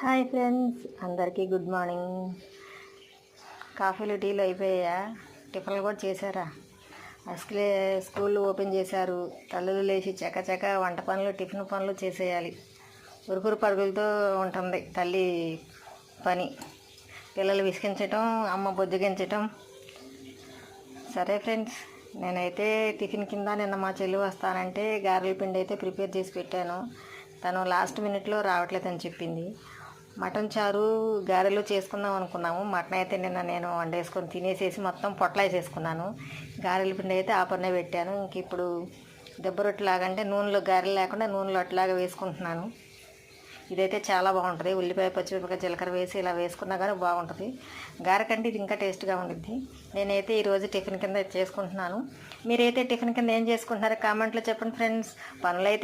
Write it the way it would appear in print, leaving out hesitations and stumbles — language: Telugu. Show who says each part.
Speaker 1: హాయ్ ఫ్రెండ్స్, అందరికీ గుడ్ మార్నింగ్. కాఫీలు టీలు అయిపోయా? టిఫిన్లు కూడా చేశారా? అసలే స్కూళ్ళు ఓపెన్ చేశారు. తల్లులు లేచి చకచక వంట పనులు టిఫిన్ పనులు చేసేయాలి. ఉరుకురు పరుగులతో ఉంటుంది తల్లి పని. పిల్లలు విసిగించటం, అమ్మ బొజ్జగించటం. సరే ఫ్రెండ్స్, నేనైతే టిఫిన్ కింద నిన్న మా చెల్లి వస్తానంటే గారెల పిండి అయితే ప్రిపేర్ చేసి పెట్టాను. తను లాస్ట్ మినిట్లో రావట్లేదని చెప్పింది. మటన్ చారు గారెలు చేసుకుందాం అనుకున్నాము. మటన్ అయితే నిన్న నేను వండేసుకొని తినేసేసి మొత్తం పొట్లేసేసుకున్నాను. గారెల పిండి అయితే ఆ పన్నే పెట్టాను. ఇంక ఇప్పుడు దెబ్బ రొట్టెలాగంటే నూనెలో గారెలు లేకుండా నూనెలో అట్లాగా వేసుకుంటున్నాను. ఇదైతే చాలా బాగుంటుంది. ఉల్లిపాయ, పచ్చిమిరపకాయ, జీలకర్ర వేసి ఇలా వేసుకున్నా కానీ బాగుంటుంది. గారె కంటే ఇది ఇంకా టేస్ట్గా ఉండిద్ది. నేనైతే ఈరోజు టిఫిన్ కింద చేసుకుంటున్నాను. మీరైతే టిఫిన్ కింద ఏం చేసుకుంటున్నారో కామెంట్లో చెప్పండి ఫ్రెండ్స్. పనులైతే